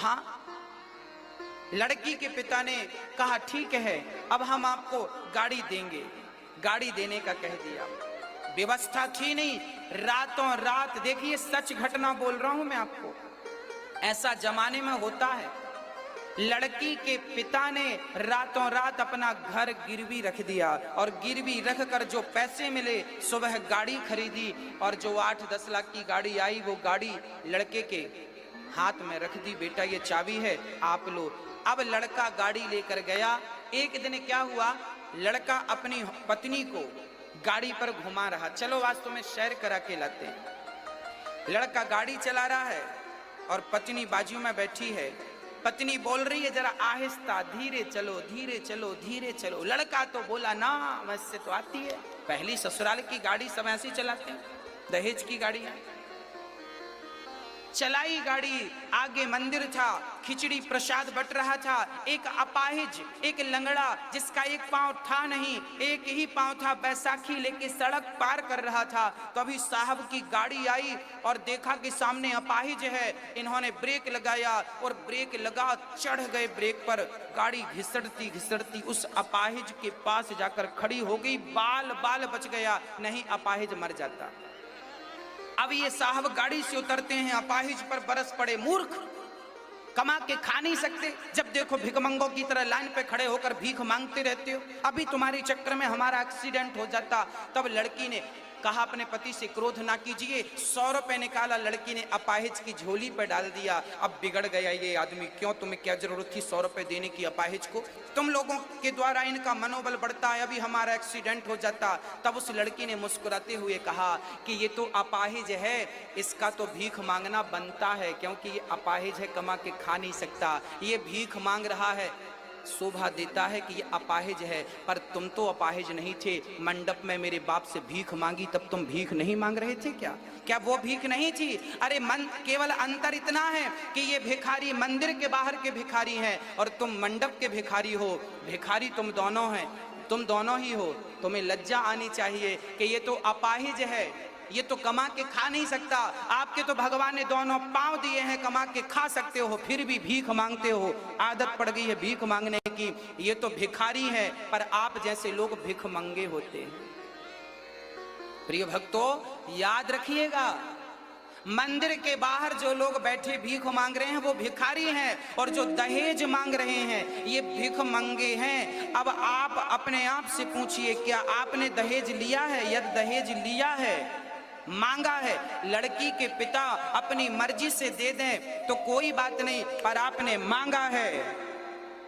हाँ, लड़की के पिता ने कहा ठीक है, अब हम आपको गाड़ी देंगे। गाड़ी देने का कह दिया। व्यवस्था थी नहीं, रातों रात, देखिए सच घटना बोल रहा हूं मैं आपको, ऐसा जमाने में होता है। लड़की के पिता ने रातों रात अपना घर गिरवी रख दिया और गिरवी रख कर जो पैसे मिले सुबह गाड़ी खरीदी और जो 8-10 लाख की गाड़ी आई वो गाड़ी लड़के के हाथ में रख दी। बेटा ये चाबी है, आप लो। अब लड़का गाड़ी लेकर गया। एक दिन क्या हुआ, लड़का अपनी पत्नी को गाड़ी पर घुमा रहा, चलो आज तुम्हें सैर करा के लाते हैं। लड़का गाड़ी चला रहा है और पत्नी बाजू में बैठी है। पत्नी बोल रही है जरा आहिस्ता, धीरे चलो धीरे चलो धीरे चलो। लड़का तो बोला ना, मुझसे तो आती है, पहली ससुराल की गाड़ी सब ऐसी चलाते हैं, दहेज की गाड़ी है। चलाई गाड़ी, आगे मंदिर था, खिचड़ी प्रसाद बट रहा था। एक अपाहिज, एक लंगड़ा जिसका एक पांव था नहीं, एक ही पांव था, बैसाखी लेके सड़क पार कर रहा था। तभी साहब की गाड़ी आई और देखा कि सामने अपाहिज है। इन्होंने ब्रेक लगाया और ब्रेक लगा, चढ़ गए ब्रेक पर। गाड़ी घिसड़ती घिसड़ती उस अपाहिज के पास जाकर खड़ी हो गई। बाल बाल बच गया, नहीं अपाहिज मर जाता। अब ये साहब गाड़ी से उतरते हैं, अपाहिज पर बरस पड़े, मूर्ख, कमा के खा नहीं सकते, जब देखो भिखमंगों की तरह लाइन पे खड़े होकर भीख मांगते रहते हो, अभी तुम्हारे चक्कर में हमारा एक्सीडेंट हो जाता। तब लड़की ने कहा अपने पति से क्रोध ना कीजिए। 100 रुपए निकाला, लड़की ने अपाहिज की झोली पर डाल दिया। अब बिगड़ गया ये आदमी, क्यों, तुम्हें क्या जरूरत थी 100 रुपए देने की अपाहिज को, तुम लोगों के द्वारा इनका मनोबल बढ़ता है, अभी हमारा एक्सीडेंट हो जाता। तब उस लड़की ने मुस्कुराते हुए कहा कि ये तो अपाहिज है, इसका तो भीख मांगना बनता है, क्योंकि ये अपाहिज है, कमा के खा नहीं सकता, ये भीख मांग रहा है, शोभा देता है कि ये अपाहिज है। पर तुम तो अपाहिज नहीं थे, मंडप में मेरे बाप से भीख मांगी तब तुम भीख नहीं मांग रहे थे क्या? क्या वो भीख नहीं थी? अरे केवल अंतर इतना है कि ये भिखारी मंदिर के बाहर के भिखारी हैं और तुम मंडप के भिखारी हो। भिखारी तुम दोनों हैं, तुम दोनों ही हो। तुम्हें लज्जा आनी चाहिए कि ये तो अपाहिज है, ये तो कमा के खा नहीं सकता, आपके तो भगवान ने दोनों पांव दिए हैं, कमा के खा सकते हो, फिर भी भीख मांगते हो। आदत पड़ गई है भीख मांगने की, ये तो भिखारी है, पर आप जैसे लोग भिख मंगे होते हैं। प्रिय भक्तों याद रखिएगा, मंदिर के बाहर जो लोग बैठे भीख मांग रहे हैं वो भिखारी हैं, और जो दहेज मांग रहे हैं ये भीख मंगे हैं। अब आप अपने आप से पूछिए, क्या आपने दहेज लिया है? यदि दहेज लिया है, मांगा है, लड़की के पिता अपनी मर्जी से दे दें तो कोई बात नहीं, पर आपने मांगा है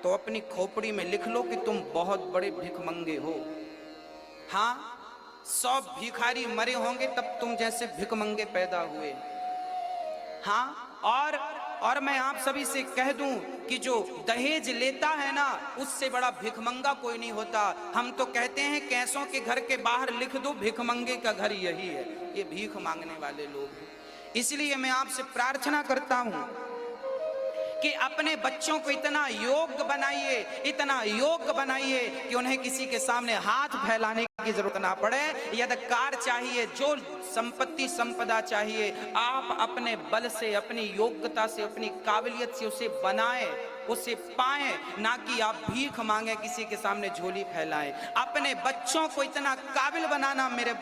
तो अपनी खोपड़ी में लिख लो कि तुम बहुत बड़े भिखमंगे हो। हाँ, 100 भिखारी मरे होंगे तब तुम जैसे भिखमंगे पैदा हुए। हाँ, और मैं आप सभी से कह दूं कि जो दहेज लेता है ना, उससे बड़ा भिखमंगा कोई नहीं होता। हम तो कहते हैं कैसों के घर के बाहर लिख दो भिखमंगे का घर यही है, ये भीख मांगने वाले लोग हैं। इसलिए मैं आपसे प्रार्थना करता हूं कि अपने बच्चों को इतना योग्य बनाइए, इतना योग्य बनाइए कि उन्हें किसी के सामने हाथ फैलाने की जरूरत ना पड़े। यदि कार चाहिए, जो संपत्ति संपदा चाहिए, आप अपने बल से, अपनी योग्यता से, अपनी काबिलियत से उसे बनाएं, उसे पाएं, ना कि आप भीख मांगे किसी के सामने झोली फैलाएं। अपने बच्चों को इतना काबिल बनाना, मेरी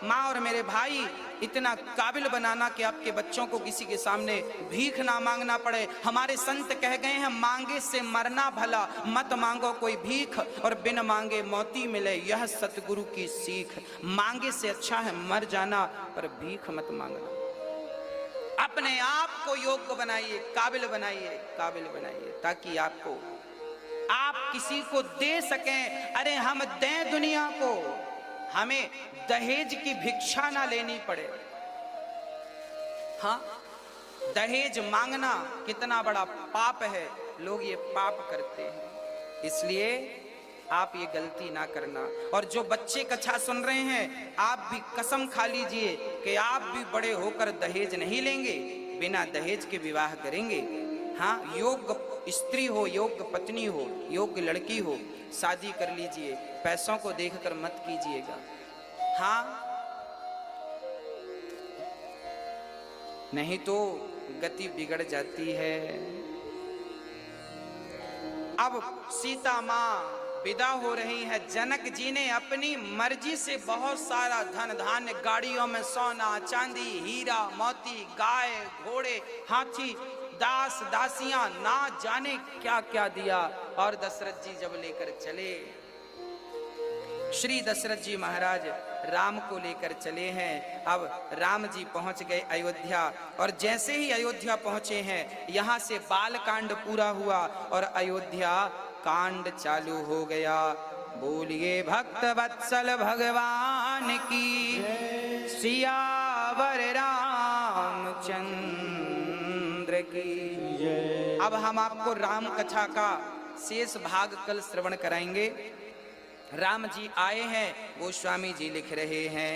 माँ और मेरे भाई, इतना काबिल बनाना कि आपके बच्चों को किसी के सामने भीख ना मांगना पड़े। हमारे संत कह गए हैं, मांगे से मरना भला, मत मांगो कोई भीख, और बिन मांगे मोती मिले, यह सतगुरु की सीख। मांगे से अच्छा है मर जाना, पर भीख मत मांगना। अपने आप को योग्य बनाइए, काबिल बनाइए, काबिल बनाइए, ताकि आप किसी को दे सकें। अरे हम दें दुनिया को, हमें दहेज की भिक्षा ना लेनी पड़े। हाँ, दहेज मांगना कितना बड़ा पाप है, लोग ये पाप करते हैं, इसलिए आप ये गलती ना करना। और जो बच्चे कथा सुन रहे हैं, आप भी कसम खा लीजिए कि आप भी बड़े होकर दहेज नहीं लेंगे, बिना दहेज के विवाह करेंगे। हाँ, योग्य स्त्री हो, योग्य पत्नी हो, योग्य लड़की हो, शादी कर लीजिए, पैसों को देखकर मत कीजिएगा। हाँ, नहीं तो गति बिगड़ जाती है। अब सीता माँ विदा हो रही है। जनक जी ने अपनी मर्जी से बहुत सारा धन धान्य, गाड़ियों में सोना चांदी हीरा मोती, गाय घोड़े हाथी दास दासियां, ना जाने क्या क्या दिया। और दशरथ जी जब लेकर चले, श्री दशरथ जी महाराज राम को लेकर चले हैं। अब राम जी पहुंच गए अयोध्या, और जैसे ही अयोध्या पहुंचे हैं, यहाँ से बाल कांड पूरा हुआ और अयोध्या कांड चालू हो गया। बोलिए भक्त वत्सल भगवान की, सियावर रामचंद्र की। अब हम आपको राम कथा का शेष भाग कल श्रवण कराएंगे। राम जी आए हैं, गोस्वामी जी लिख रहे हैं।